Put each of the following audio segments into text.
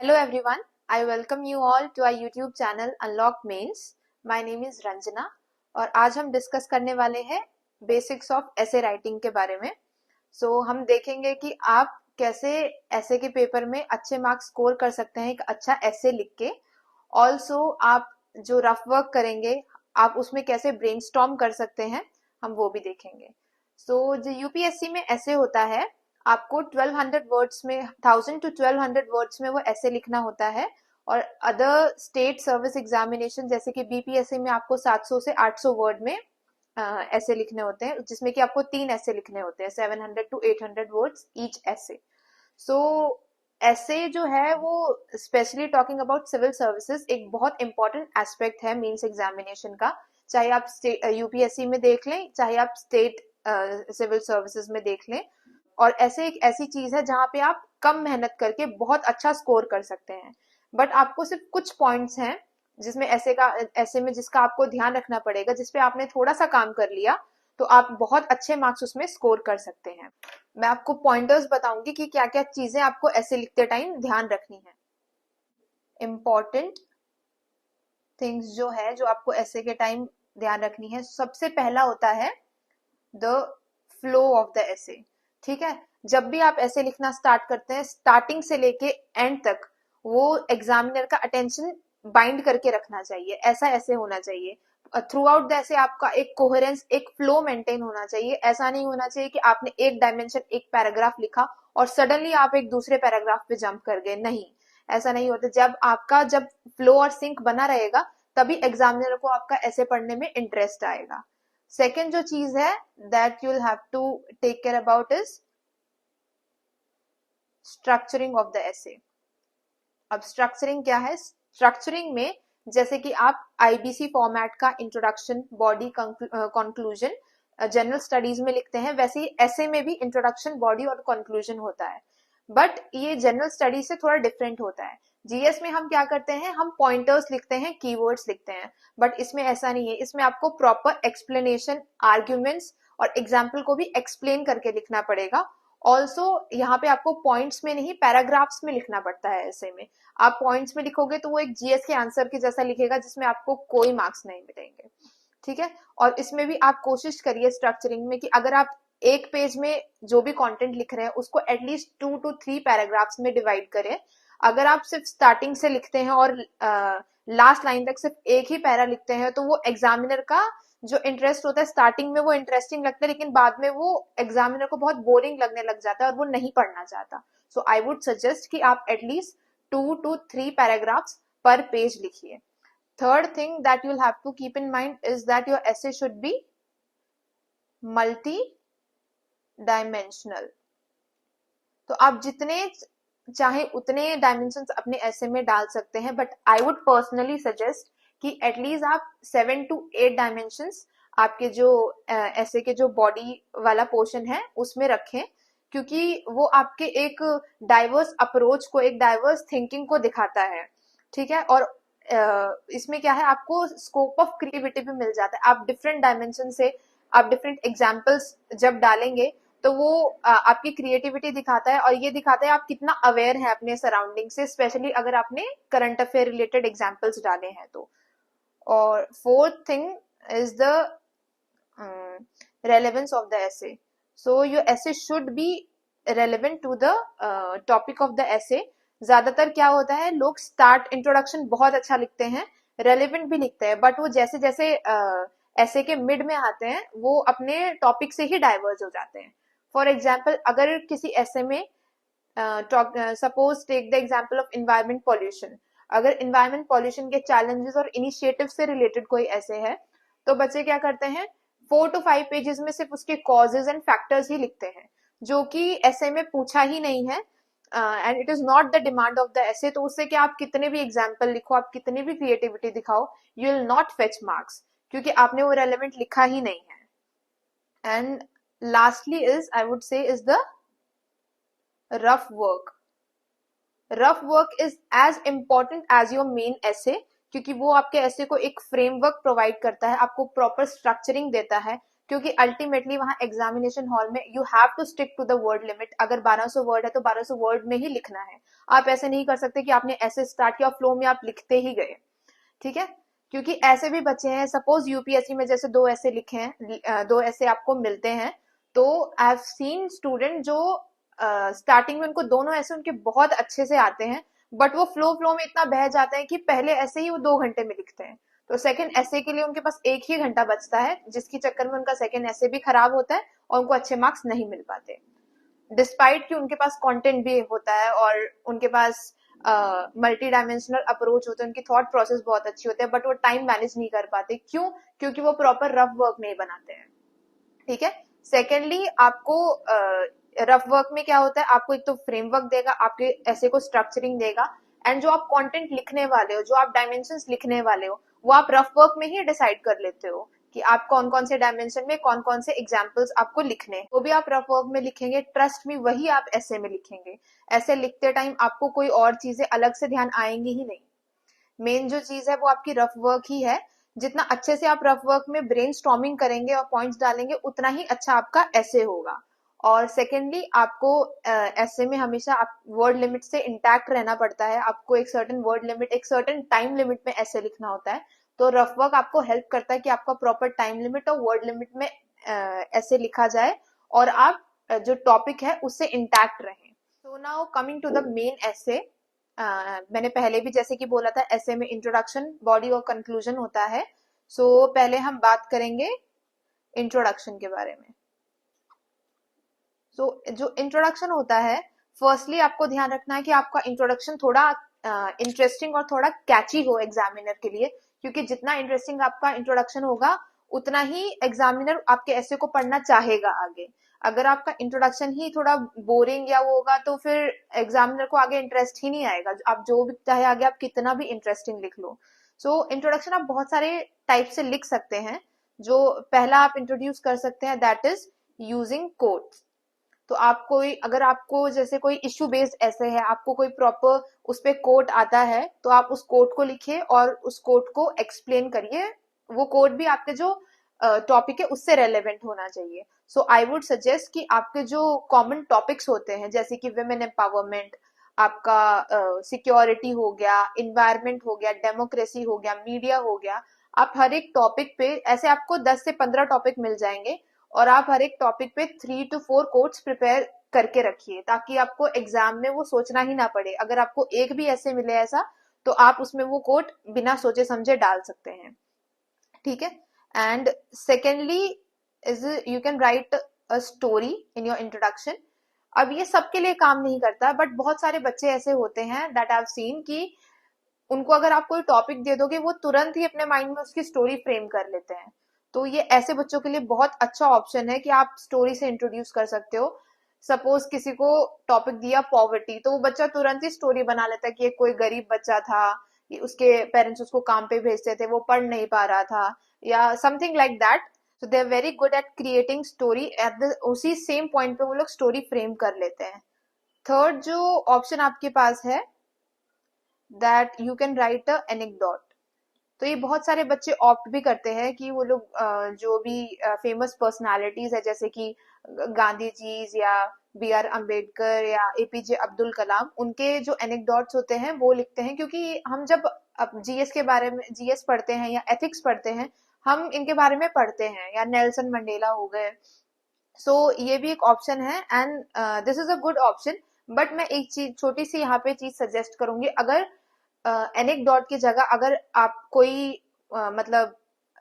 Hello everyone, I welcome you all to our YouTube channel Unlock Mains. My name is Ranjana और आज हम discuss करने वाले हैं बेसिक्स ऑफ ऐसे राइटिंग के बारे में. हम देखेंगे कि आप कैसे ऐसे के पेपर में अच्छे मार्क्स स्कोर कर सकते हैं एक अच्छा ऐसे लिख के. ऑल्सो आप जो रफ वर्क करेंगे आप उसमें कैसे ब्रेनस्टॉर्म कर सकते हैं हम वो भी देखेंगे. जो यूपीएससी में ऐसे होता है आपको 1200 वर्ड्स में 1000 टू 1200 वर्ड्स में वो ऐसे लिखना होता है. और अदर स्टेट सर्विस एग्जामिनेशन जैसे कि बीपीएससी में आपको 700 से 800 वर्ड में ऐसे लिखने होते हैं, जिसमें कि आपको 3 ऐसे लिखने होते हैं, 700 टू 800 वर्ड्स ईच ऐसे. ऐसे जो है वो specially talking about civil services एक बहुत इंपॉर्टेंट एस्पेक्ट है मींस एग्जामिनेशन का. चाहे आप यूपीएससी में देख लें, चाहे आप स्टेट सिविल सर्विसेज में देख लें. और ऐसे एक ऐसी चीज है जहां पे आप कम मेहनत करके बहुत अच्छा स्कोर कर सकते हैं. बट आपको सिर्फ कुछ पॉइंट्स हैं जिसमें ऐसे में जिसका आपको ध्यान रखना पड़ेगा, जिसपे आपने थोड़ा सा काम कर लिया तो आप बहुत अच्छे मार्क्स उसमें स्कोर कर सकते हैं. मैं आपको पॉइंटर्स बताऊंगी कि क्या क्या चीजें आपको ऐसे लिखते टाइम ध्यान रखनी है. इंपॉर्टेंट थिंग्स जो है जो आपको ऐसे के टाइम ध्यान रखनी है, सबसे पहला होता है द फ्लो ऑफ द ऐसे. ठीक है, जब भी आप ऐसे लिखना स्टार्ट करते हैं स्टार्टिंग से लेके एंड तक वो एग्जामिनर का अटेंशन बाइंड करके रखना चाहिए. ऐसा ऐसे होना चाहिए थ्रू आउट द ऐसे. आपका एक कोहेरेंस एक फ्लो मेंटेन होना चाहिए. ऐसा नहीं होना चाहिए कि आपने एक डायमेंशन एक पैराग्राफ लिखा और सडनली आप एक दूसरे पैराग्राफ पे जंप कर गए. नहीं, ऐसा नहीं होता. जब फ्लो और सिंक बना रहेगा तभी एग्जामिनर को आपका ऐसे पढ़ने में इंटरेस्ट आएगा. सेकेंड जो चीज है that you will have to take care about is structuring of the essay. अब स्ट्रक्चरिंग क्या है? स्ट्रक्चरिंग में जैसे कि आप आईबीसी फॉर्मेट का introduction, body, conclusion general studies में लिखते हैं, वैसे ही ऐसे में भी इंट्रोडक्शन, बॉडी और कंक्लूजन होता है. बट ये जनरल स्टडीज से थोड़ा डिफरेंट होता है. जीएस में हम क्या करते हैं, हम पॉइंटर्स लिखते हैं, कीवर्ड्स लिखते हैं. बट इसमें ऐसा नहीं है. इसमें आपको प्रॉपर एक्सप्लेनेशन, आर्ग्यूमेंट्स और एग्जाम्पल को भी एक्सप्लेन करके लिखना पड़ेगा. ऑल्सो यहाँ पे आपको पॉइंट्स में नहीं पैराग्राफ्स में लिखना पड़ता है. ऐसे में आप पॉइंट्स में लिखोगे तो वो एक जीएस के आंसर के जैसा लिखेगा जिसमें आपको कोई मार्क्स नहीं मिलेंगे. ठीक है, और इसमें भी आप कोशिश करिए स्ट्रक्चरिंग में कि अगर आप एक पेज में जो भी कंटेंट लिख रहे हैं उसको एटलीस्ट 2 to 3 पैराग्राफ्स में डिवाइड करें. अगर आप सिर्फ स्टार्टिंग से लिखते हैं और लास्ट लाइन तक सिर्फ एक ही पैरा लिखते हैं तो वो एग्जामिनर का जो इंटरेस्ट होता है स्टार्टिंग में वो इंटरेस्टिंग लगता है, लेकिन बाद में वो एग्जामिनर को बहुत बोरिंग लगने लग जाता है और वो नहीं पढ़ना चाहता. सो आई वुड सजेस्ट कि आप एटलीस्ट 2 to 3 पैराग्राफ्स पर पेज लिखिए. Third thing that you'll have to keep in mind is that your essay should be multi-dimensional. तो आप जितने चाहे उतने डायमेंशंस अपने ऐसे में डाल सकते हैं, but I would personally suggest कि एटलीस्ट आप 7 to 8 डायमेंशंस आपके जो ऐसे के जो बॉडी वाला पोर्शन है उसमें रखें, क्योंकि वो आपके एक डाइवर्स अप्रोच को, एक डाइवर्स थिंकिंग को दिखाता है. ठीक है, और इसमें क्या है, आपको स्कोप ऑफ क्रिएटिविटी भी मिल जाता है. आप डिफरेंट डायमेंशन से आप डिफरेंट एग्जाम्पल्स जब डालेंगे तो वो आपकी क्रिएटिविटी दिखाता है और ये दिखाता है आप कितना अवेयर है अपने सराउंडिंग से, स्पेशली अगर आपने करंट अफेयर रिलेटेड एग्जाम्पल्स डाले हैं तो. और fourth thing is the relevance of the essay. So your essay should be relevant to the topic of the essay. ज्यादातर क्या होता है, लोग स्टार्ट इंट्रोडक्शन बहुत अच्छा लिखते हैं, रेलेवेंट भी लिखते हैं, बट वो जैसे जैसे ऐसे के मिड में आते हैं वो अपने टॉपिक से ही डाइवर्ज हो जाते हैं. फॉर एग्जाम्पल, अगर किसी ऐसे में suppose take the example of environment pollution. अगर इन्वायरमेंट पॉल्यूशन के चैलेंजेस और इनिशिएटिव से रिलेटेड कोई ऐसे है तो बच्चे क्या करते हैं, 4 to 5 पेजेस में सिर्फ उसके कॉजेज एंड फैक्टर्स ही लिखते हैं, जो कि ऐसे में पूछा ही नहीं है and it is not the demand of the ऐसे. तो उससे क्या, आप कितने भी एग्जाम्पल लिखो, आप कितनी भी क्रिएटिविटी दिखाओ, you will not fetch marks, क्योंकि आपने वो रेलेवेंट लिखा ही नहीं है. And lastly is I would say is the rough work. Rough work is as important as your main essay, क्योंकि वो आपके ऐसे को एक फ्रेमवर्क प्रोवाइड करता है, आपको प्रॉपर स्ट्रक्चरिंग देता है क्योंकि अल्टीमेटली वहां एग्जामिनेशन हॉल में you have to stick to the word limit. अगर 1200 वर्ड है तो 1200 वर्ड में ही लिखना है। आप ऐसे नहीं कर सकते कि आपने ऐसे स्टार्ट किया फ्लो में आप लिखते ही गए, ठीक है। क्योंकि ऐसे भी बच्चे हैं, सपोज यूपीएससी में जैसे 2 ऐसे लिखे हैं, 2 ऐसे आपको मिलते हैं, तो आई हैव सीन स्टूडेंट जो स्टार्टिंग में उनको दोनों ऐसे उनके बहुत अच्छे से आते हैं, बट वो फ्लो में इतना बह जाते हैं कि पहले ऐसे ही वो 2 घंटे में लिखते हैं, तो सेकंड ऐसे के लिए उनके पास 1 ही घंटा बचता है, जिसके चक्कर में उनका सेकंड ऐसे भी खराब होता है और उनको अच्छे मार्क्स नहीं मिल पाते, डिस्पाइट कि उनके पास कंटेंट भी होता है और उनके पास मल्टी डायमेंशनल अप्रोच होता है, उनकी थॉट प्रोसेस बहुत अच्छी होती है, बट वो टाइम मैनेज नहीं कर पाते। क्यों? क्योंकि वो प्रॉपर रफ वर्क नहीं बनाते हैं, ठीक है। सेकेंडली आपको रफ वर्क में क्या होता है, आपको एक तो फ्रेमवर्क देगा, आपके ऐसे को स्ट्रक्चरिंग देगा, एंड जो आप कंटेंट लिखने वाले हो, जो आप डायमेंशंस लिखने वाले हो, वो आप रफ वर्क में ही डिसाइड कर लेते हो कि आप कौन कौन से डायमेंशन में कौन कौन से एग्जाम्पल्स आपको लिखने हैं, वो भी आप रफ वर्क में लिखेंगे। ट्रस्ट में वही आप ऐसे में लिखेंगे। ऐसे लिखते टाइम आपको कोई और चीजें अलग से ध्यान आएंगी ही नहीं। मेन जो चीज है वो आपकी रफ वर्क ही है। जितना अच्छे से आप रफ वर्क में ब्रेनस्टॉर्मिंग करेंगे और पॉइंट्स डालेंगे, उतना ही अच्छा आपका ऐसे होगा। और सेकेंडली आपको ऐसे में हमेशा आप वर्ड लिमिट से इंटैक्ट रहना पड़ता है। आपको एक सर्टेन वर्ड लिमिट, एक सर्टेन टाइम लिमिट में ऐसे लिखना होता है। तो रफ वर्क आपको हेल्प करता है कि आपका प्रॉपर टाइम लिमिट और वर्ड लिमिट में ऐसे लिखा जाए और आप जो टॉपिक है उससे इंटैक्ट रहें। So now coming to the main essay, मैंने पहले भी जैसे कि बोला था, ऐसे में इंट्रोडक्शन, बॉडी और कंक्लूजन होता है। सो पहले हम बात करेंगे इंट्रोडक्शन के बारे में। सो जो इंट्रोडक्शन होता है, फर्स्टली आपको ध्यान रखना है कि आपका इंट्रोडक्शन थोड़ा इंटरेस्टिंग और थोड़ा कैची हो एग्जामिनर के लिए, क्योंकि जितना इंटरेस्टिंग आपका इंट्रोडक्शन होगा उतना ही एग्जामिनर आपके ऐसे को पढ़ना चाहेगा आगे। अगर आपका इंट्रोडक्शन ही थोड़ा बोरिंग या वो होगा तो फिर एग्जामिनर को आगे इंटरेस्ट ही नहीं आएगा, आप जो भी चाहे आगे आप कितना भी इंटरेस्टिंग लिख लो। सो इंट्रोडक्शन आप बहुत सारे टाइप से लिख सकते हैं। जो पहला आप इंट्रोड्यूस कर सकते हैं, दैट इज यूजिंग कोट्स। तो आप कोई, अगर आपको जैसे कोई इश्यू बेस्ड ऐसे है, आपको कोई प्रॉपर उस पे कोट आता है, तो आप उस कोट को लिखिए और उस कोट को एक्सप्लेन करिए। वो कोट भी आपके जो टॉपिक है उससे रेलेवेंट होना चाहिए। सो आई वुड सजेस्ट कि आपके जो कॉमन टॉपिक्स होते हैं, जैसे कि विमेन एम्पावरमेंट, आपका सिक्योरिटी हो गया, इन्वायरमेंट हो गया, डेमोक्रेसी हो गया, मीडिया हो गया, आप हर एक टॉपिक पे ऐसे आपको 10 से 15 टॉपिक मिल जाएंगे और आप हर एक टॉपिक पे 3 to 4 कोट्स प्रिपेयर करके रखिए, ताकि आपको एग्जाम में वो सोचना ही ना पड़े। अगर आपको एक भी ऐसे मिले ऐसा, तो आप उसमें वो कोट बिना सोचे समझे डाल सकते हैं, ठीक है। And secondly is you can right a story in your introduction. अब ये सबके लिए काम नहीं करता, बट बहुत सारे बच्चे ऐसे होते हैं दैट आई हैव सीन कि उनको अगर आप कोई टॉपिक दे दोगे, वो तुरंत ही अपने माइंड में उसकी स्टोरी फ्रेम कर लेते हैं। तो ये ऐसे बच्चों के लिए बहुत अच्छा ऑप्शन है कि आप स्टोरी से इंट्रोड्यूस कर सकते हो। सपोज किसी को टॉपिक दिया पॉवर्टी, तो वो बच्चा तुरंत ही स्टोरी बना लेता है कि एक कोई गरीब बच्चा था, उसके पेरेंट्स उसको काम पे भेजते थे, वो पढ़ नहीं पा रहा था, या something like that. So they are very good at creating story, at the उसी सेम पॉइंट पे वो लोग स्टोरी फ्रेम कर लेते हैं। थर्ड जो ऑप्शन आपके पास है, that you can right a anecdote. तो ये बहुत सारे बच्चे ऑप्ट भी करते हैं कि वो लोग जो भी फेमस पर्सनालिटीज है, जैसे कि गांधी जी या बी आर अम्बेडकर या एपीजे अब्दुल कलाम, उनके जो एनेक्डोट्स होते हैं वो लिखते हैं। क्योंकि हम जब जीएस के बारे में, जीएस पढ़ते हैं या एथिक्स पढ़ते हैं, हम इनके बारे में पढ़ते हैं, या नेल्सन मंडेला हो गए। सो ये भी एक ऑप्शन है, and this is a good option. But मैं एक चीज, छोटी सी यहाँ पे चीज सजेस्ट करूंगी, अगर एनेक्डोट की जगह अगर आप कोई मतलब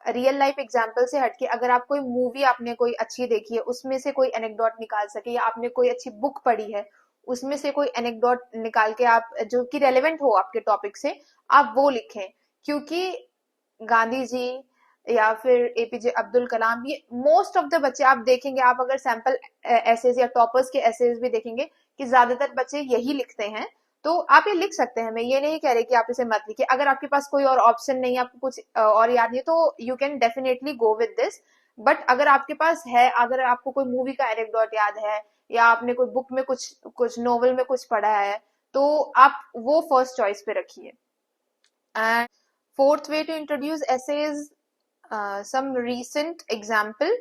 रियल लाइफ एग्जाम्पल से हटके, अगर आप कोई मूवी आपने कोई अच्छी देखी है, उसमें से कोई एनेक्डोट निकाल सके, या आपने कोई अच्छी बुक पढ़ी है, उसमें से कोई एनेक्डोट निकाल के आप, जो कि रेलेवेंट हो आपके टॉपिक से, आप वो लिखें। क्योंकि गांधी जी या फिर एपीजे अब्दुल कलाम, ये मोस्ट ऑफ द बच्चे आप देखेंगे, आप अगर सैंपल एसेज या टॉपर्स के एसेज भी देखेंगे कि ज्यादातर बच्चे यही लिखते हैं। तो आप ये लिख सकते हैं, मैं ये नहीं कह रही कि आप इसे मत लिखिए। अगर आपके पास कोई और ऑप्शन नहीं है, आपको कुछ और याद नहीं, तो you can definitely go with this. But अगर आपके पास है, अगर आपको कोई मूवी का एनेक्डोट याद है, या आपने कोई बुक में कुछ कुछ नॉवल में कुछ पढ़ा है, तो आप वो फर्स्ट चॉइस पे रखिए। And fourth way to introduce essay is some recent example.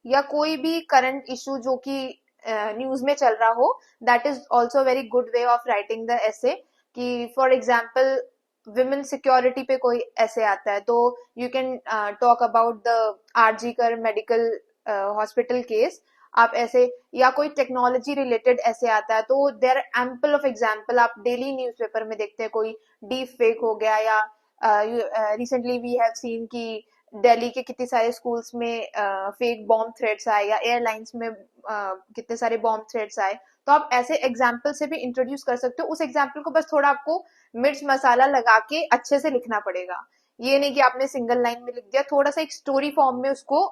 या कोई भी करंट इशू जो कि न्यूज में चल रहा हो, that is also very good way of writing the ऐसे। कि फॉर एग्जाम्पल विमेन सिक्योरिटी पे कोई ऐसे आता है तो you can talk about the RG Kar medical hospital case, आप ऐसे, या कोई टेक्नोलॉजी रिलेटेड ऐसे आता है तो देर एम्पल ऑफ एग्जाम्पल, आप डेली न्यूज़पेपर में देखते हैं कोई डीप फेक हो गया, या रिसेंटली वी हैव सीन कि दिल्ली के कितने सारे स्कूल्स में फेक बॉम्ब थ्रेट्स आए, या एयरलाइंस में कितने सारे बॉम्ब थ्रेट्स आए। तो आप ऐसे एग्जाम्पल से भी इंट्रोड्यूस कर सकते हो। उस एग्जाम्पल को बस थोड़ा आपको मिर्च मसाला लगा के अच्छे से लिखना पड़ेगा। ये नहीं कि आपने सिंगल लाइन में लिख दिया, थोड़ा सा एक स्टोरी फॉर्म में उसको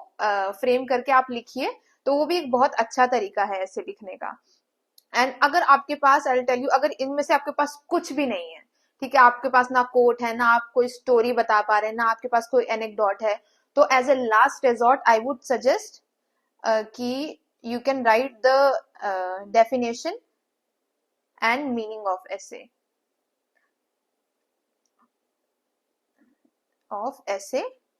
फ्रेम करके आप लिखिए, तो वो भी एक बहुत अच्छा तरीका है ऐसे लिखने का। एंड अगर आपके पास, आई विल टेल यू, अगर इनमें से आपके पास कुछ भी नहीं है, ठीक है, आपके पास ना कोट है, ना आप कोई स्टोरी बता पा रहे हैं, ना आपके पास कोई एनेक्डोट है, तो as a last resort I would suggest कि you can write the definition and meaning of ऐसे,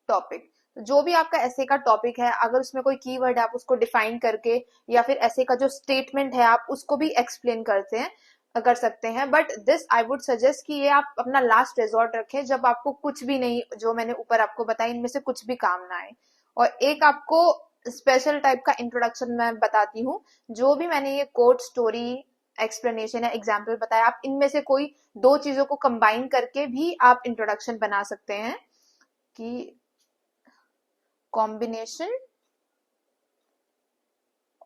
टॉपिक। जो भी आपका ऐसे का टॉपिक है, अगर उसमें कोई कीवर्ड है आप उसको डिफाइन करके, या फिर ऐसे का जो स्टेटमेंट है आप उसको भी एक्सप्लेन कर सकते हैं। But this I would suggest कि ये आप अपना लास्ट रिजॉर्ट रखें, जब आपको कुछ भी नहीं, जो मैंने ऊपर आपको बताया इनमें से कुछ भी काम ना आए। और एक आपको स्पेशल टाइप का इंट्रोडक्शन मैं बताती हूँ। जो भी मैंने ये कोट, स्टोरी, एक्सप्लेनेशन या एग्जाम्पल बताया, आप इनमें से कोई दो चीजों को कंबाइन करके भी आप इंट्रोडक्शन बना सकते हैं। कि combination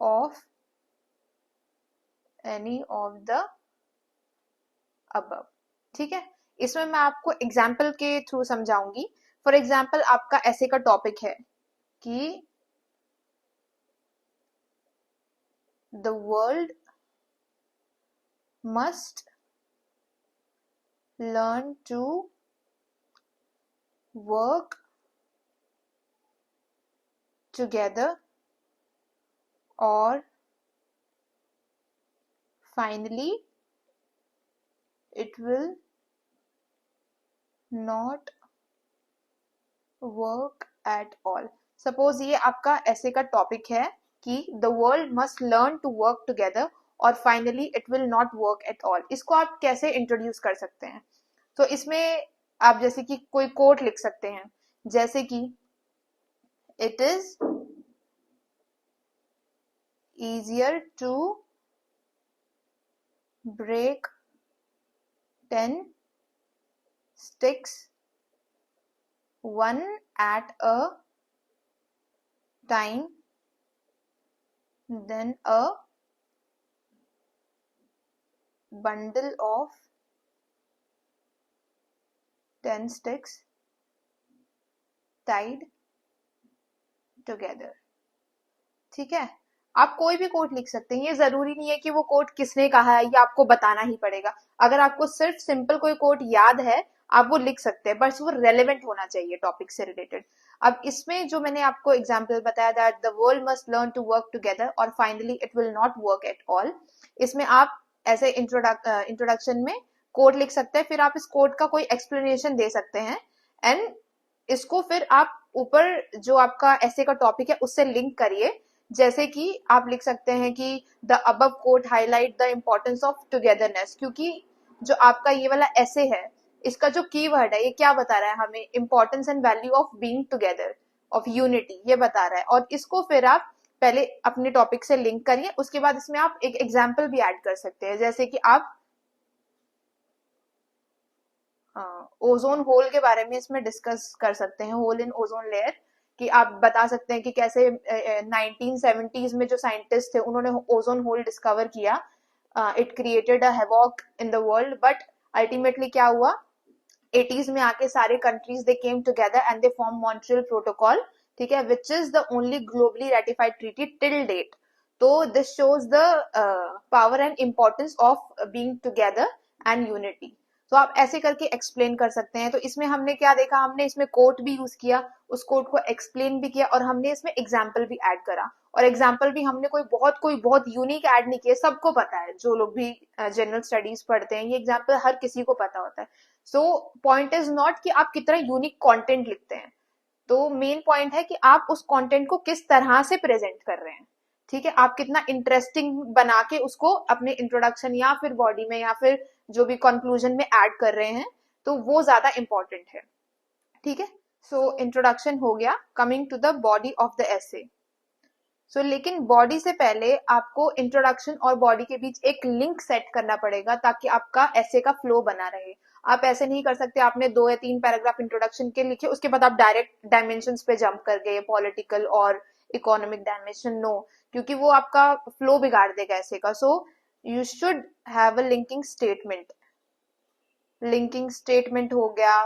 of any of the above, ठीक है। इसमें मैं आपको एग्जाम्पल के थ्रू समझाऊंगी। फॉर एग्जाम्पल आपका ऐसे का टॉपिक है कि the world must learn to work together और finally it will not work at all। Suppose ये आपका ऐसे का टॉपिक है कि the world must learn to work together और finally it will not work at all. इसको आप कैसे इंट्रोड्यूस कर सकते हैं? तो इसमें आप जैसे कि कोई कोट लिख सकते हैं, जैसे कि it is easier to break 10 sticks one at a time than a bundle of 10 sticks tied together। ठीक है, आप कोई भी कोट लिख सकते हैं, ये जरूरी नहीं है कि वो कोट किसने कहा है, ये आपको बताना ही पड़ेगा। अगर आपको सिर्फ सिंपल कोई कोट याद है आप वो लिख सकते हैं, बस वो रेलेवेंट होना चाहिए टॉपिक से रिलेटेड। अब इसमें जो मैंने आपको एग्जांपल बताया, that the world must learn to work together और finally it will not work at all, इसमें आप ऐसे इंट्रोडक्शन में कोट लिख सकते हैं, फिर आप इस कोट का कोई एक्सप्लेनेशन दे सकते हैं, एंड इसको फिर आप ऊपर जो आपका ऐसे का टॉपिक है उससे लिंक करिए। जैसे कि आप लिख सकते हैं कि the above quote highlight the importance of togetherness, क्योंकि जो आपका ये वाला ऐसे है, इसका जो कीवर्ड है ये क्या बता रहा है हमें, importance and value of being together, of unity, ये बता रहा है। और इसको फिर आप पहले अपने टॉपिक से लिंक करिए, उसके बाद इसमें आप एक एग्जाम्पल भी ऐड कर सकते हैं, जैसे कि आप ओजोन होल के बारे में इसमें डिस्कस कर सकते हैं, होल इन ओजोन लेयर, कि आप बता सकते हैं कि कैसे 1970s में जो साइंटिस्ट थे उन्होंने ओजोन होल डिस्कवर किया, it created a havoc in the world, but ultimately क्या हुआ, 80s में आके सारे countries they came together and they form Montreal Protocol, ठीक है, which is the only globally ratified treaty till date. तो this shows the power and importance of being together and unity. तो आप ऐसे करके एक्सप्लेन कर सकते हैं। तो इसमें हमने क्या देखा, हमने इसमें कोट भी यूज किया, उस कोट को एक्सप्लेन भी किया, और हमने इसमें एग्जाम्पल भी ऐड करा। और एग्जाम्पल भी हमने कोई बहुत यूनिक ऐड नहीं किया, सबको पता है, जो लोग भी जनरल स्टडीज पढ़ते हैं ये एग्जाम्पल हर किसी को पता होता है। सो पॉइंट इज नॉट कि आप कितना यूनिक कंटेंट लिखते हैं, तो मेन पॉइंट है कि आप उस कंटेंट को किस तरह से प्रेजेंट कर रहे हैं, ठीक है, आप कितना इंटरेस्टिंग बना के उसको अपने इंट्रोडक्शन या फिर बॉडी में या फिर जो भी कंक्लूजन में ऐड कर रहे हैं, तो वो ज्यादा इंपॉर्टेंट है, ठीक है। सो इंट्रोडक्शन हो गया, coming to the body of the essay. So लेकिन बॉडी से पहले आपको इंट्रोडक्शन और बॉडी के बीच एक लिंक सेट करना पड़ेगा ताकि आपका ऐसे का फ्लो बना रहे। आप ऐसे नहीं कर सकते आपने 2 या 3 पैराग्राफ इंट्रोडक्शन के लिखे, उसके बाद आप डायरेक्ट डायमेंशंस पे जंप कर गए, पॉलिटिकल और इकोनॉमिक डायमेंशन, नो, क्योंकि वो आपका फ्लो बिगाड़ देगा ऐसे का। So you should have a linking statement. Linking statement हो गया,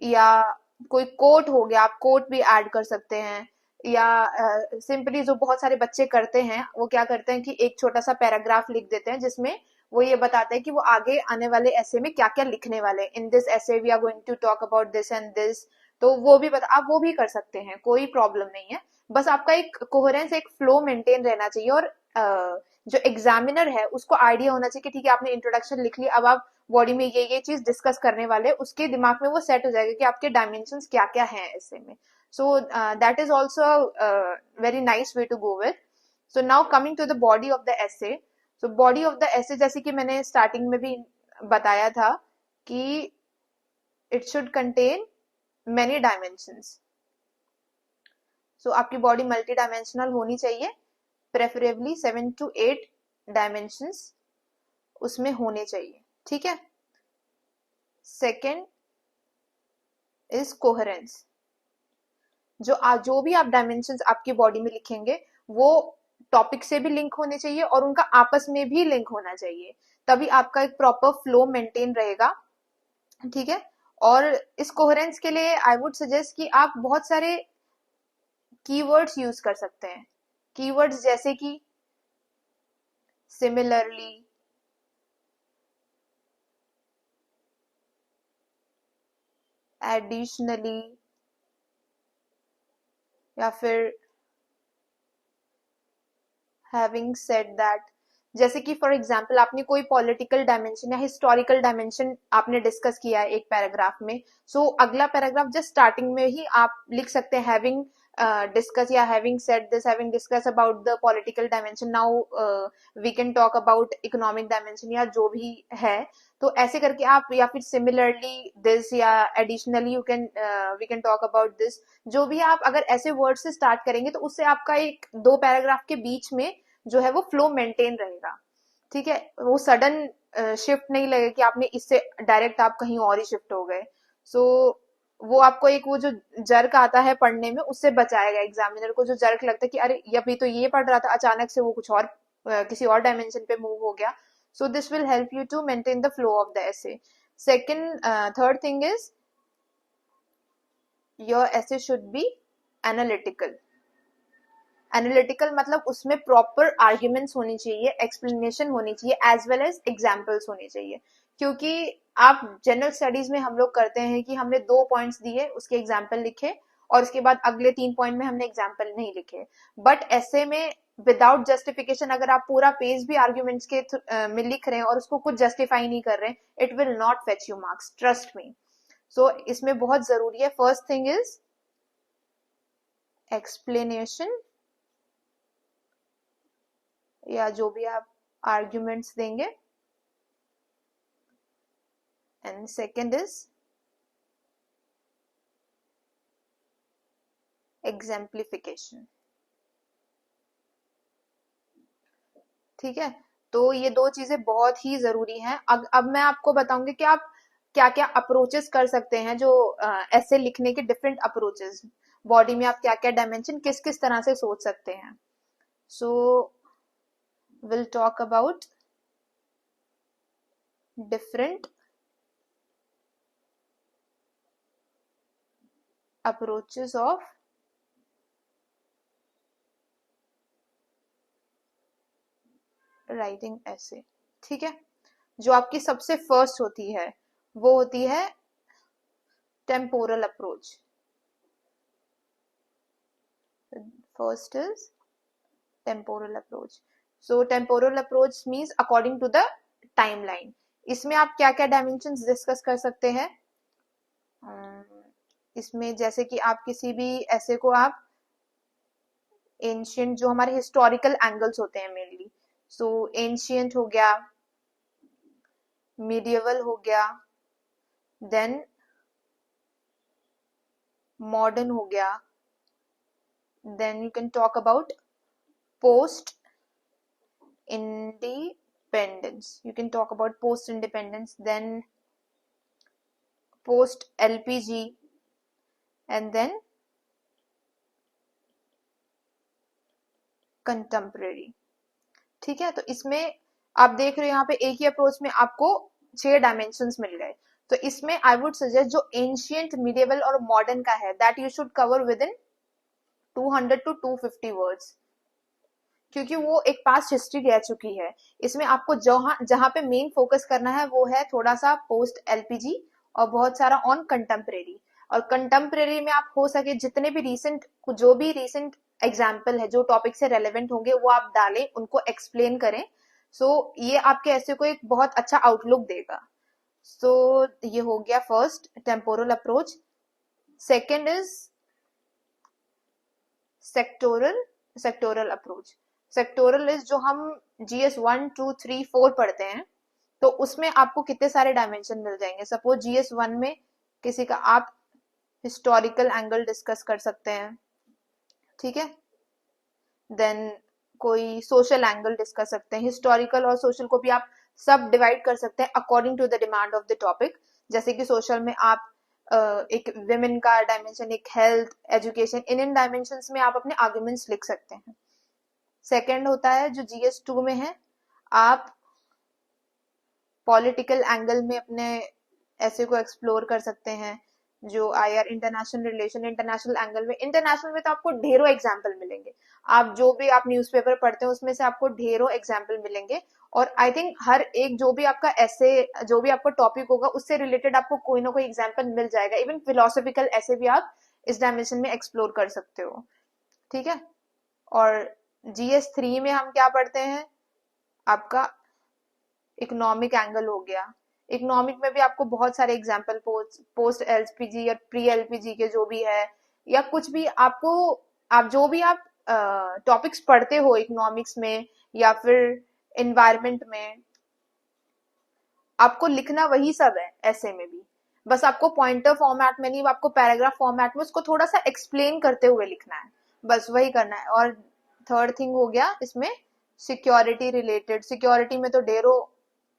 या कोई कोट हो गया, आप कोट भी ऐड कर सकते हैं, या सिंपली जो बहुत सारे बच्चे करते हैं वो क्या करते हैं कि एक छोटा सा पैराग्राफ लिख देते हैं जिसमें वो ये बताते हैं कि वो आगे आने वाले ऐसे में क्या क्या लिखने वाले हैं। In this essay we are going to talk about this and this. तो वो भी बता, आप वो भी कर सकते हैं, कोई प्रॉब्लम नहीं है। बस आपका एक कोहेरेंस, एक फ्लो मेंटेन रहना चाहिए, और जो एग्जामिनर है उसको आइडिया होना चाहिए कि ठीक है आपने इंट्रोडक्शन लिख लिया, अब आप बॉडी में ये चीज डिस्कस करने वाले, उसके दिमाग में वो सेट हो जाएगा कि आपके डायमेंशंस क्या क्या हैं ऐसे में। So that is also very nice way to go with. So now coming to the body of the essay. So body of the essay, जैसे कि मैंने स्टार्टिंग में भी बताया था कि it should contain many dimensions. So आपकी body multi dimensional होनी चाहिए, प्रेफरेबली 7 to 8 डायमेंशंस उसमें होने चाहिए, ठीक है। Second is coherence. जो भी आप डायमेंशंस आपकी बॉडी में लिखेंगे वो टॉपिक से भी लिंक होने चाहिए और उनका आपस में भी लिंक होना चाहिए, तभी आपका एक प्रॉपर फ्लो मेंटेन रहेगा, ठीक है। और इस कोहेरेंस के लिए आई वुड सजेस्ट कि आप बहुत सारे कीवर्ड्स यूज कर सकते हैं। कीवर्ड्स जैसे कि सिमिलरली, एडिशनली, या फिर हैविंग सेड दैट। जैसे कि फॉर एग्जाम्पल आपने कोई पॉलिटिकल डायमेंशन या हिस्टोरिकल डायमेंशन आपने डिस्कस किया है एक पैराग्राफ में, सो अगला पैराग्राफ जस्ट स्टार्टिंग में ही आप लिख सकते हैं हैविंग डिस्कस या having said this, having discuss about the political dimension, now we can talk about economic dimension, या जो भी है। तो ऐसे करके आप, या फिर सिमिलरली दिस, या additionally you can we can talk about this, जो भी आप अगर ऐसे वर्ड से स्टार्ट करेंगे तो उससे आपका एक 2 पैराग्राफ के बीच में जो है वो फ्लो मेंटेन रहेगा, ठीक है। वो सडन शिफ्ट नहीं लगेगा कि आपने इससे डायरेक्ट आप कहीं और ही शिफ्ट हो गए। सो वो आपको एक वो जो जर्क आता है पढ़ने में उससे बचाएगा, एग्जामिनर को जो जर्क लगता है कि अरे ये अभी तो ये पढ़ रहा था अचानक से वो कुछ और किसी और डायमेंशन पे मूव हो गया। So this will help you to maintain the flow of the essay. Second, third thing is your essay should be analytical. Analytical मतलब उसमें प्रॉपर आर्ग्यूमेंट्स होनी चाहिए, एक्सप्लेनेशन होनी चाहिए, एज वेल एज एग्जाम्पल्स होनी चाहिए। क्योंकि आप जनरल स्टडीज में हम लोग करते हैं कि हमने 2 पॉइंट्स दिए, उसके एग्जाम्पल लिखे, और उसके बाद अगले 3 पॉइंट में हमने एग्जाम्पल नहीं लिखे। बट ऐसे में विदाउट जस्टिफिकेशन अगर आप पूरा पेज भी आर्ग्यूमेंट्स के में लिख रहे हैं और उसको कुछ जस्टिफाई नहीं कर रहे हैं, it will not fetch you marks, trust me. So इसमें बहुत जरूरी है, फर्स्ट थिंग इज एक्सप्लेनेशन, या जो भी आप आर्ग्यूमेंट्स देंगे, एंड सेकेंड इज एग्जाम्प्लिफिकेशन, ठीक है। तो ये 2 चीजें बहुत ही जरूरी हैं। अब मैं आपको बताऊंगी कि आप क्या क्या अप्रोचेस कर सकते हैं, जो ऐसे लिखने के डिफरेंट अप्रोचेस, बॉडी में आप क्या क्या डायमेंशन किस किस तरह से सोच सकते हैं। So will talk about different approaches of writing ऐसे, ठीक है। जो आपकी सबसे फर्स्ट होती है वो होती है temporal approach. First is temporal approach. So temporal approach means according to the timeline. इसमें आप क्या क्या डायमेंशंस डिस्कस कर सकते हैं, इसमें जैसे कि आप किसी भी ऐसे को आप एंशियंट, जो हमारे हिस्टोरिकल एंगल्स होते हैं मेनली, सो एंशियंट हो गया, मीडिएवल हो गया, देन मॉडर्न हो गया, then you can talk about post independence, you can talk about post independence, then post LPG, and then contemporary. ठीक है, तो इसमें आप देख रहे हो यहाँ पे एक ही अप्रोच में आपको 6 डायमेंशंस मिल गए। तो इसमें आई वुड सजेस्ट जो एंशियंट, मिडिएवल और मॉडर्न का है, that you should cover with in 200 to 250 words, क्योंकि वो एक पास्ट हिस्ट्री रह चुकी है। इसमें आपको जहां पे मेन फोकस करना है वो है थोड़ा सा पोस्ट एलपीजी और बहुत सारा ऑन कंटेम्परेरी। और कंटेम्परेरी में आप हो सके जितने भी रीसेंट, जो भी रीसेंट एग्जाम्पल है जो टॉपिक से रेलेवेंट होंगे वो आप डालें, उनको एक्सप्लेन करें। सो ये आपके ऐसे को एक बहुत अच्छा आउटलुक देगा। सो ये हो गया first temporal approach. Second is sectoral approach. Sectoral is जो हम GS 1, 2, 3, 4 पढ़ते हैं, तो उसमें आपको कितने सारे डायमेंशन मिल जाएंगे। सपोज GS 1 में किसी का आप हिस्टोरिकल एंगल डिस्कस कर सकते हैं, ठीक है, देन कोई सोशल एंगल डिस्कस सकते हैं। हिस्टोरिकल और सोशल को भी आप सब डिवाइड कर सकते हैं according to the demand of the topic. जैसे कि सोशल में आप एक विमेन का डायमेंशन, एक हेल्थ, एजुकेशन, इन डायमेंशंस में आप अपने आर्ग्यूमेंट्स लिख सकते हैं। सेकेंड होता है जो GS 2 में है, आप पॉलिटिकल एंगल में अपने ऐसे को एक्सप्लोर कर सकते हैं। जो IR international relation, international angle में, इंटरनेशनल में तो आपको ढेरों एग्जाम्पल मिलेंगे। आप जो भी आप न्यूज़पेपर पढ़ते हैं उसमें से आपको ढेरों एग्जाम्पल मिलेंगे। और आई थिंक हर एक जो भी आपका ऐसे, जो भी आपका टॉपिक होगा उससे रिलेटेड आपको कोई ना कोई एग्जाम्पल मिल जाएगा। इवन फिलोसॉफिकल ऐसे भी आप इस डायमेंशन में एक्सप्लोर कर सकते हो, ठीक है। और GS 3 में हम क्या पढ़ते हैं, आपका इकोनॉमिक एंगल हो गया। इकोनॉमिक में भी आपको बहुत सारे एग्जाम्पल, पोस्ट एलपीजी या प्री एलपीजी के जो भी है, या कुछ भी आपको, आप जो भी आप टॉपिक्स पढ़ते हो इकोनॉमिक्स में या फिर एनवायरमेंट में, आपको लिखना वही सब है। ऐसे में भी बस आपको पॉइंटर फॉर्मेट में नहीं, आपको पैराग्राफ फॉर्मेट में उसको थोड़ा सा एक्सप्लेन करते हुए लिखना है, बस वही करना है। और थर्ड थिंग हो गया इसमें सिक्योरिटी रिलेटेड। सिक्योरिटी में तो ढेरों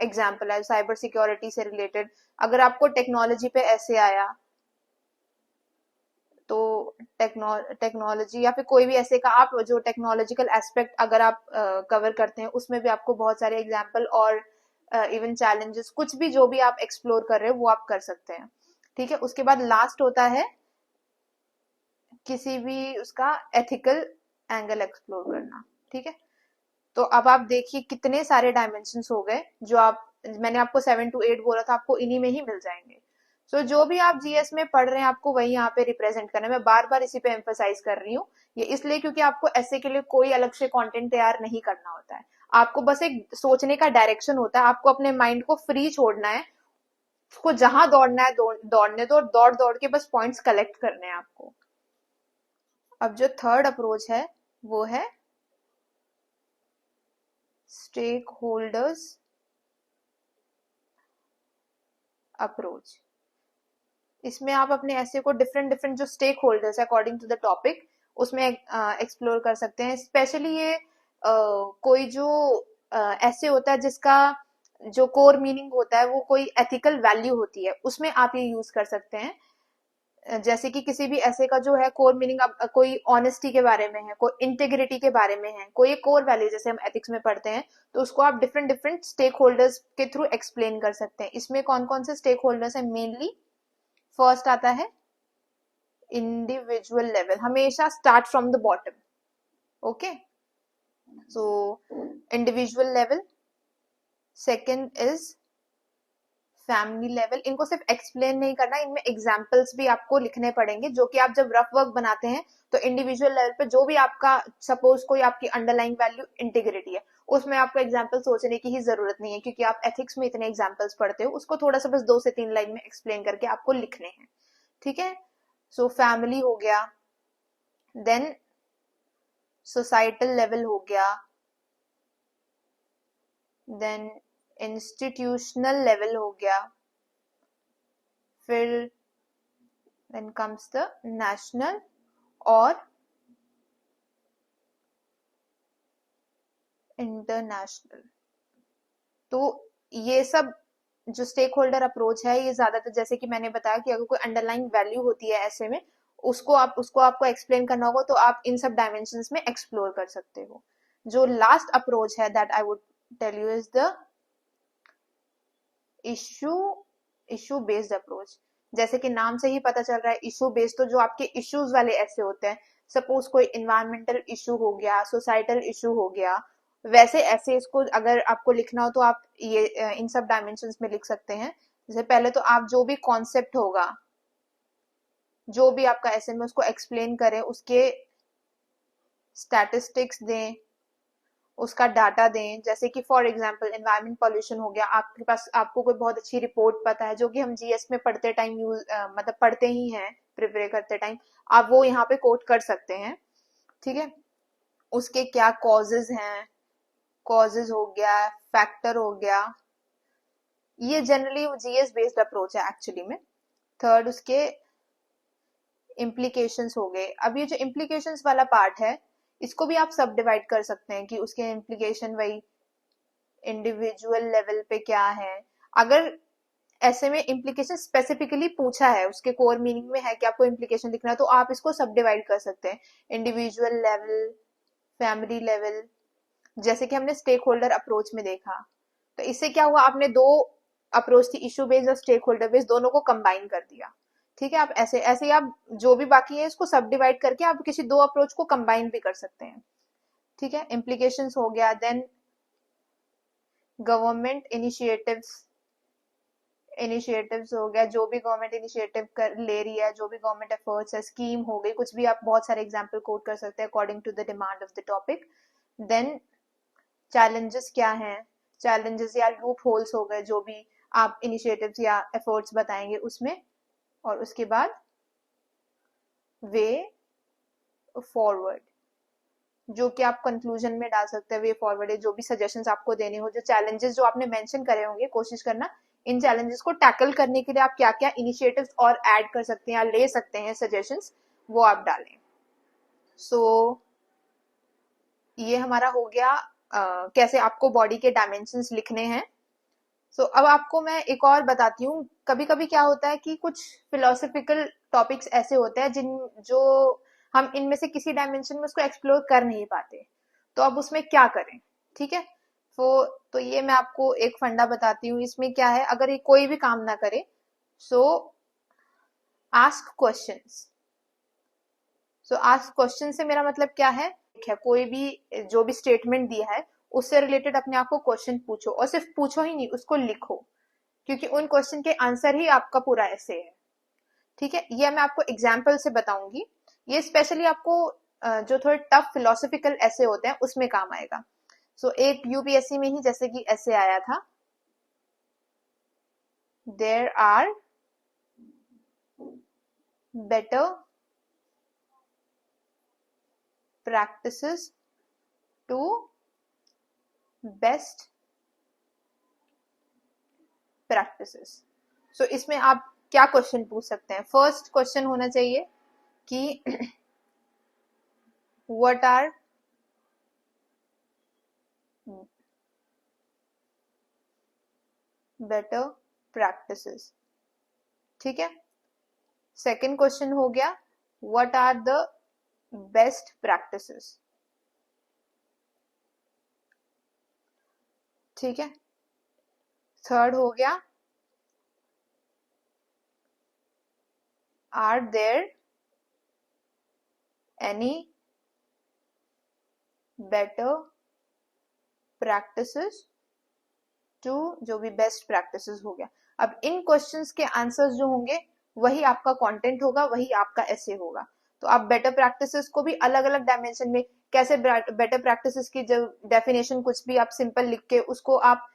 एग्जाम्पल है साइबर सिक्योरिटी से रिलेटेड। अगर आपको टेक्नोलॉजी पे ऐसे आया तो टेक्नोलॉजी या फिर कोई भी ऐसे का आप जो टेक्नोलॉजिकल एस्पेक्ट अगर आप कवर करते हैं, उसमें भी आपको बहुत सारे एग्जाम्पल और इवन चैलेंजेस, कुछ भी जो भी आप एक्सप्लोर कर रहे हो वो आप कर सकते हैं, ठीक है। उसके बाद लास्ट होता है किसी भी उसका एथिकल एंगल एक्सप्लोर करना, ठीक है। तो अब आप देखिए कितने सारे डायमेंशंस हो गए जो आप, मैंने आपको 7 to 8 बोला था, आपको इन्हीं में ही मिल जाएंगे। सो जो भी आप GS में पढ़ रहे हैं आपको वही यहाँ पे रिप्रेजेंट करना है। मैं बार बार इसी पे एम्फोसाइज कर रही हूँ, ये इसलिए क्योंकि आपको ऐसे के लिए कोई अलग से कंटेंट तैयार नहीं करना होता है। आपको बस एक सोचने का डायरेक्शन होता है, आपको अपने माइंड को फ्री छोड़ना है, उसको जहां दौड़ना है दौड़ने दो, दौड़ दौड़ के बस पॉइंट्स कलेक्ट करने हैं आपको। अब जो थर्ड अप्रोच है वो है स्टेक होल्डर्स अप्रोच। इसमें आप अपने ऐसे को डिफरेंट डिफरेंट जो स्टेक होल्डर्स है अकॉर्डिंग टू द टॉपिक, उसमें एक्सप्लोर कर सकते हैं। स्पेशली ये कोई जो ऐसे होता है जिसका जो कोर मीनिंग होता है वो कोई एथिकल वैल्यू होती है, उसमें आप ये यूज कर सकते हैं। जैसे कि किसी भी ऐसे का जो है कोर मीनिंग, कोई ऑनेस्टी के बारे में है, कोई इंटेग्रिटी के बारे में है, कोई कोर वैल्यू जैसे हम एथिक्स में पढ़ते हैं, तो उसको आप डिफरेंट डिफरेंट स्टेक होल्डर्स के थ्रू एक्सप्लेन कर सकते हैं। इसमें कौन कौन से स्टेक होल्डर्स है, मेनली फर्स्ट आता है इंडिविजुअल लेवल, हमेशा start from the bottom, okay. So individual level, second is family level. इनको सिर्फ एक्सप्लेन नहीं करना, इनमें एग्जाम्पल्स भी आपको लिखने पड़ेंगे, जो कि आप जब रफ वर्क बनाते हैं तो इंडिविजुअल लेवल पे जो भी आपका, सपोज कोई आपकी अंडरलाइंग वैल्यू इंटीग्रिटी है, उसमें आपको एग्जाम्पल सोचने की ही जरूरत नहीं है, क्योंकि आप एथिक्स में इतने एग्जाम्पल्स पढ़ते हो, उसको थोड़ा सा बस 2 से 3 लाइन में एक्सप्लेन करके आपको लिखने हैं, ठीक है। सो फैमिली हो गया, देन सोसाइटल लेवल हो गया, देन इंस्टीट्यूशनल लेवल हो गया, फिर देन कम्स द नेशनल और इंटरनेशनल। तो ये सब जो स्टेक होल्डर अप्रोच है, ये ज्यादातर जैसे कि मैंने बताया कि अगर कोई अंडरलाइन वैल्यू होती है ऐसे में, उसको आपको एक्सप्लेन करना होगा, तो आप इन सब डायमेंशंस में एक्सप्लोर कर सकते हो। जो लास्ट अप्रोच है that I would tell you is the issue based approach. जैसे कि नाम से ही पता चल रहा है इश्यू बेस्ड, तो जो आपके इश्यूज वाले ऐसे होते हैं, सपोज कोई इन्वायरमेंटल इशू हो गया, सोसाइटल इशू हो गया, वैसे ऐसे इसको अगर आपको लिखना हो तो आप ये इन सब डायमेंशंस में लिख सकते हैं। जैसे पहले तो आप जो भी कॉन्सेप्ट होगा, जो भी आपका ऐसे में, उसको एक्सप्लेन करें, उसके स्टैटिस्टिक्स दें, उसका डाटा दें। जैसे कि फॉर एग्जांपल एनवायरमेंट पॉल्यूशन हो गया, आपके पास आपको कोई बहुत अच्छी रिपोर्ट पता है जो कि हम जीएस में पढ़ते टाइम मतलब पढ़ते ही हैं प्रिपेयर करते टाइम, आप वो यहाँ पे कोट कर सकते हैं। ठीक है, उसके क्या कॉजेज हैं, कॉजेज हो गया, फैक्टर हो गया, ये जनरली जीएस बेस्ड अप्रोच है एक्चुअली में। थर्ड उसके इम्प्लीकेशंस हो गए। अब ये जो इम्प्लीकेशंस वाला पार्ट है, इसको भी आप सब डिवाइड कर सकते हैं कि उसके इम्प्लीकेशन वही इंडिविजुअल लेवल पे क्या है। अगर ऐसे में इम्प्लीकेशन स्पेसिफिकली पूछा है, उसके कोर मीनिंग में है कि आपको इम्प्लीकेशन लिखना है, तो आप इसको सब डिवाइड कर सकते हैं, इंडिविजुअल लेवल, फैमिली लेवल, जैसे कि हमने स्टेक होल्डर अप्रोच में देखा। तो इससे क्या हुआ, आपने दो अप्रोच थी, इश्यू बेस्ड और स्टेक होल्डर बेस्ड, दोनों को कंबाइन कर दिया। ठीक है, आप ऐसे ऐसे आप जो भी बाकी है इसको सब डिवाइड करके आप किसी दो अप्रोच को कंबाइन भी कर सकते हैं। ठीक है, इम्प्लीकेशंस हो गया, देन गवर्नमेंट इनिशिएटिव्स हो गया, जो भी गवर्नमेंट इनिशिएटिव कर ले रही है, जो भी गवर्नमेंट एफर्ट्स है, स्कीम हो गई, कुछ भी आप बहुत सारे एग्जांपल कोट कर सकते हैं according to the demand of the topic. Then challenges क्या हैं, चैलेंजेस या लूप होल्स हो गए, जो भी आप इनिशिएटिव्स या एफर्ट्स बताएंगे उसमें। और उसके बाद वे फॉरवर्ड, जो कि आप कंक्लूजन में डाल सकते हैं। वे फॉरवर्ड है जो भी सजेशंस आपको देने हो, जो चैलेंजेस जो आपने मेंशन करे होंगे, कोशिश करना इन चैलेंजेस को टैकल करने के लिए आप क्या क्या इनिशिएटिव्स और ऐड कर सकते हैं या ले सकते हैं सजेशंस, वो आप डालें। सो ये हमारा हो गया कैसे आपको बॉडी के डायमेंशंस लिखने हैं। सो अब आपको मैं एक और बताती हूँ, कभी कभी क्या होता है कि कुछ फिलोसफिकल टॉपिक्स ऐसे होते हैं जो हम इनमें से किसी डायमेंशन में उसको एक्सप्लोर कर नहीं पाते, तो अब उसमें क्या करें। ठीक है, तो ये मैं आपको एक फंडा बताती हूँ। इसमें क्या है, अगर ये कोई भी काम ना करे, सो आस्क क्वेश्चंस। सो आस्क क्वेश्चन से मेरा मतलब क्या है, कोई भी जो भी स्टेटमेंट दिया है उससे रिलेटेड अपने आप को क्वेश्चन पूछो, और सिर्फ पूछो ही नहीं, उसको लिखो, क्योंकि उन क्वेश्चन के आंसर ही आपका पूरा ऐसे है। ठीक है, ये मैं आपको एग्जाम्पल से बताऊंगी। ये स्पेशली आपको जो थोड़े टफ फिलोसफिकल ऐसे होते हैं उसमें काम आएगा। सो एक यूपीएससी में ही जैसे कि ऐसे आया था, there are better practices to best practices. So इसमें आप क्या क्वेश्चन पूछ सकते हैं। फर्स्ट क्वेश्चन होना चाहिए कि व्हाट आर बेटर प्रैक्टिसेस। ठीक है, सेकंड क्वेश्चन हो गया what are the best practices. ठीक है, थर्ड हो गया are there any better practices to, जो भी बेस्ट प्रैक्टिसेस हो गया। अब इन क्वेश्चंस के आंसर्स जो होंगे वही आपका कंटेंट होगा, वही आपका ऐसे होगा। तो आप बेटर प्रैक्टिसेस को भी अलग अलग डायमेंशन में, कैसे बेटर प्रैक्टिसेस की जो डेफिनेशन कुछ भी आप सिंपल लिख के उसको आप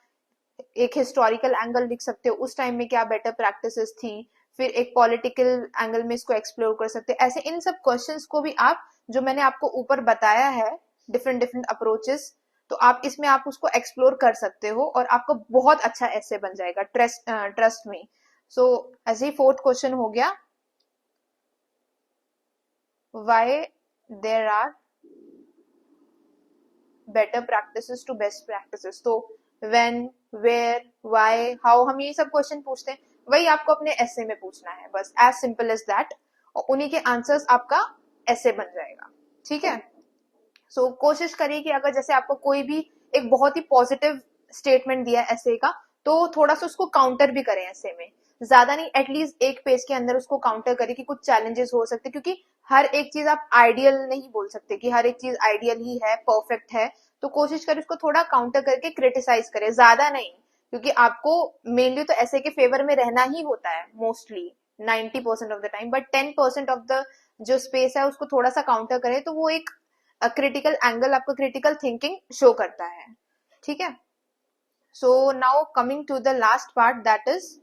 एक हिस्टोरिकल एंगल लिख सकते हो, उस टाइम में क्या बेटर प्रैक्टिसेस थी, फिर एक पॉलिटिकल एंगल में इसको एक्सप्लोर कर सकते हैं। ऐसे इन सब क्वेश्चंस को भी आप, जो मैंने आपको ऊपर बताया है डिफरेंट डिफरेंट अप्रोचेस, तो आप इसमें आप उसको एक्सप्लोर कर सकते हो और आपको बहुत अच्छा ऐसे बन जाएगा, ट्रस्ट में। सो ऐसे ही फोर्थ क्वेश्चन हो गया, why there are better practices to best practices. तो व्हेन, वेयर, व्हाई, हाउ, हम ये सब क्वेश्चन पूछते हैं, वही आपको अपने ऐसे में पूछना है, बस एज सिंपल एज दैट, और उन्हीं के आंसर्स आपका ऐसे बन जाएगा। ठीक है, सो कोशिश करिए कि अगर जैसे आपको कोई भी एक बहुत ही पॉजिटिव स्टेटमेंट दिया है ऐसे का, तो थोड़ा सा उसको काउंटर भी करें ऐसे में, ज्यादा नहीं, एटलीस्ट एक पेज के अंदर उसको काउंटर करें कि कुछ चैलेंजेस हो सकते हैं, क्योंकि हर एक चीज आप आइडियल नहीं बोल सकते कि हर एक चीज आइडियल ही है, परफेक्ट है। तो कोशिश करें उसको थोड़ा काउंटर करके क्रिटिसाइज करें, ज्यादा नहीं, क्योंकि आपको मेनली तो ऐसे के फेवर में रहना ही होता है mostly 90% of the time, but 10% of the जो स्पेस है उसको थोड़ा सा काउंटर करें, तो वो एक क्रिटिकल एंगल, आपको क्रिटिकल थिंकिंग शो करता है। ठीक है, so now coming to the last part, that is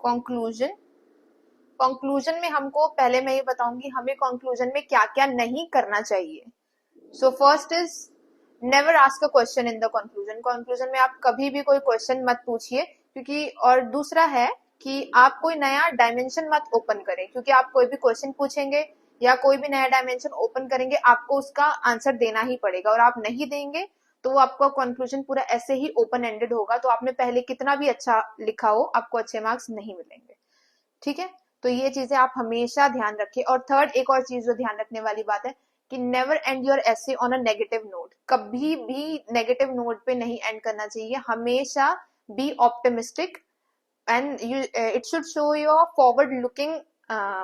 conclusion. Conclusion में हमको, पहले मैं ये बताऊंगी हमें कंक्लूजन में क्या क्या नहीं करना चाहिए। So first is never ask a question in the conclusion. Conclusion में आप कभी भी कोई क्वेश्चन मत पूछिए, क्योंकि, और दूसरा है कि आप कोई नया डायमेंशन मत ओपन करें, क्योंकि आप कोई भी क्वेश्चन पूछेंगे या कोई भी नया डायमेंशन ओपन करेंगे, आपको उसका आंसर देना ही पड़ेगा, और आप नहीं देंगे तो वो आपका कंक्लूजन पूरा ऐसे ही ओपन एंडेड होगा, तो आपने पहले कितना भी अच्छा लिखा हो, आपको अच्छे मार्क्स नहीं मिलेंगे। ठीक है, तो ये चीजें आप हमेशा ध्यान रखिए। और थर्ड, एक और चीज जो ध्यान रखने वाली बात है कि never and your essay on a negative note. कभी भी नेगेटिव नोट पे नहीं एंड करना चाहिए, हमेशा be optimistic, and you, it should show your forward looking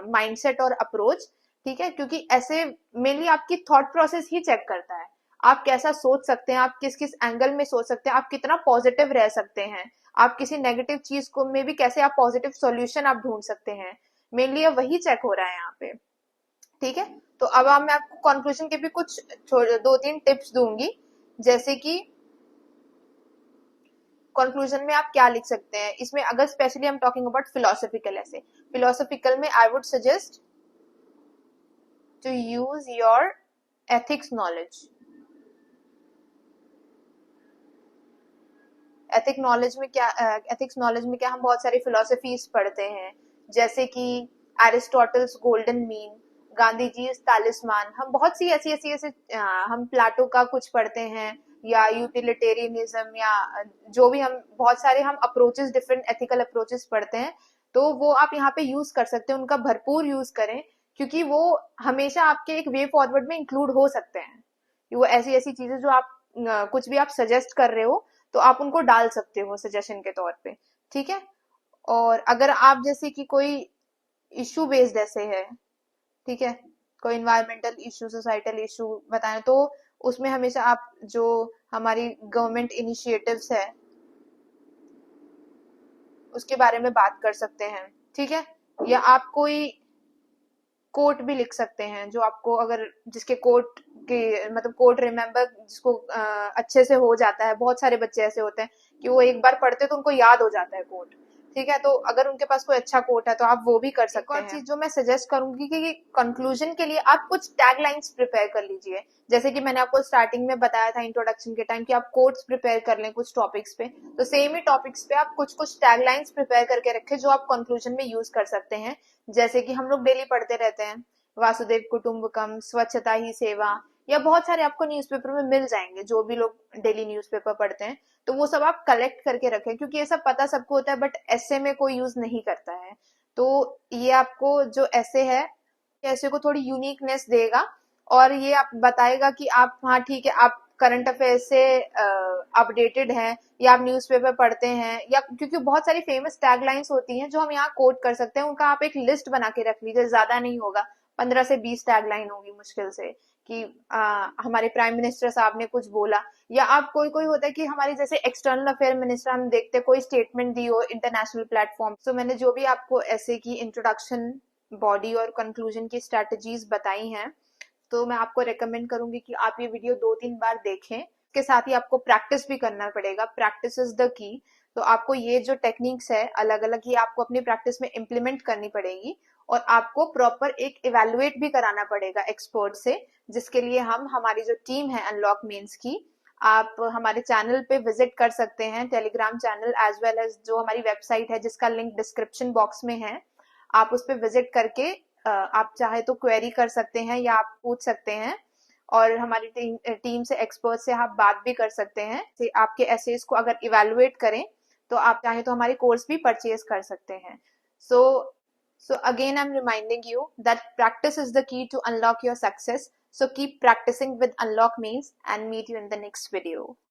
mindset और अप्रोच। ठीक है, क्योंकि ऐसे मेनली आपकी थॉट प्रोसेस ही चेक करता है, आप कैसा सोच सकते हैं, आप किस किस एंगल में सोच सकते हैं, आप कितना पॉजिटिव रह सकते हैं, आप किसी नेगेटिव चीज को में भी कैसे आप पॉजिटिव सॉल्यूशन आप ढूंढ सकते हैं, मेनली वही चेक हो रहा है यहाँ पे। ठीक है, तो अब मैं आपको कंक्लूजन के भी कुछ 2-3 टिप्स दूंगी, जैसे कि कंक्लूजन में आप क्या लिख सकते हैं इसमें, अगर specially I am talking about philosophical essay, philosophical में I would suggest to use your ethics knowledge. Ethics knowledge में क्या, हम बहुत सारी फिलोसफीज पढ़ते हैं, जैसे कि Aristotle's golden mean, Gandhi ji तालिस्मान, हम बहुत सी ऐसी ऐसी ऐसे हम प्लाटो का कुछ पढ़ते हैं, या यूटिलिटेरियनिज्म, या जो भी, हम बहुत सारे हम अप्रोचेस, डिफरेंट एथिकल अप्रोचेस पढ़ते हैं, तो वो आप यहाँ पे यूज कर सकते हैं, उनका भरपूर यूज करें, क्योंकि वो हमेशा आपके एक वे फॉरवर्ड में इंक्लूड हो सकते हैं। वो ऐसी ऐसी चीजें जो आप कुछ भी आप सजेस्ट कर रहे हो, तो आप उनको डाल सकते हो सजेशन के तौर पे। ठीक है, और अगर आप जैसे कि कोई इशू बेस्ड ऐसे है, ठीक है, कोई इन्वायरमेंटल इशू, सोसाइटल इशू बताएं, तो उसमें हमेशा आप जो हमारी गवर्नमेंट इनिशिएटिव्स है उसके बारे में बात कर सकते हैं। ठीक है, या आप कोई कोट भी लिख सकते हैं, जो आपको, अगर जिसके कोट के मतलब कोट रिमेम्बर जिसको अच्छे से हो जाता है, बहुत सारे बच्चे ऐसे होते हैं कि वो एक बार पढ़ते तो उनको याद हो जाता है कोट। ठीक है, तो अगर उनके पास कोई अच्छा कोट है तो आप वो भी कर सकते हैं। एक और चीज जो मैं सजेस्ट करूंगी कि कंक्लूजन के लिए आप कुछ टैगलाइंस प्रिपेयर कर लीजिए, जैसे कि मैंने आपको स्टार्टिंग में बताया था इंट्रोडक्शन के टाइम कि आप कोट्स प्रिपेयर कर लें कुछ टॉपिक्स पे, तो सेम ही टॉपिक्स पे आप कुछ कुछ टैगलाइंस प्रिपेयर करके रखें जो आप कंक्लूजन में यूज कर सकते हैं। जैसे कि हम लोग डेली पढ़ते रहते हैं वासुदेव कुटुंबकम, स्वच्छता ही सेवा, या बहुत सारे आपको न्यूज़पेपर में मिल जाएंगे, जो भी लोग डेली न्यूज़पेपर पढ़ते हैं, तो वो सब आप कलेक्ट करके रखें, क्योंकि ये सब पता सबको होता है बट ऐसे में कोई यूज नहीं करता है। तो ये आपको जो ऐसे है, ऐसे को थोड़ी यूनिकनेस देगा, और ये आप बताएगा कि आप, हाँ ठीक है, आप करंट अफेयर से अपडेटेड हैं, या आप न्यूज़पेपर पढ़ते हैं, या क्योंकि बहुत सारी फेमस टैगलाइंस होती हैं जो हम यहाँ कोट कर सकते हैं, उनका आप एक लिस्ट बना के रख लीजिए, ज्यादा नहीं होगा, 15 से 20 टैगलाइन होगी मुश्किल से, कि हमारे प्राइम मिनिस्टर साहब ने कुछ बोला, या आप कोई कोई होता है कि हमारे जैसे एक्सटर्नल अफेयर मिनिस्टर, हम देखते हैं कोई स्टेटमेंट दी हो इंटरनेशनल प्लेटफॉर्म। तो मैंने जो भी आपको ऐसे की इंट्रोडक्शन, बॉडी और कंक्लूजन की स्ट्रेटजीज बताई हैं, तो मैं आपको रेकमेंड करूंगी कि आप ये वीडियो 2-3 बार देखें। इसके साथ ही आपको प्रैक्टिस भी करना पड़ेगा, प्रैक्टिस इज द की। तो आपको ये जो टेक्निक्स है अलग अलग ही आपको अपनी प्रैक्टिस में इम्प्लीमेंट करनी पड़ेगी, और आपको प्रॉपर एक इवेलुएट भी कराना पड़ेगा एक्सपर्ट से, जिसके लिए हम हमारी जो टीम है अनलॉक मेंस की, आप हमारे चैनल पे विजिट कर सकते हैं, Telegram channel as well as जो हमारी वेबसाइट है जिसका लिंक डिस्क्रिप्शन बॉक्स में है। आप उस पर विजिट करके आप चाहे तो क्वेरी कर सकते हैं या आप पूछ सकते हैं, और हमारी टीम से एक्सपर्ट से आप बात भी कर सकते हैं। आपके एसेज को अगर इवेलुएट करें तो आप चाहे तो हमारी कोर्स भी परचेज कर सकते हैं। सो again I'm reminding you that practice is the key to unlock your success. So keep practicing with Unlock Means and meet you in the next video.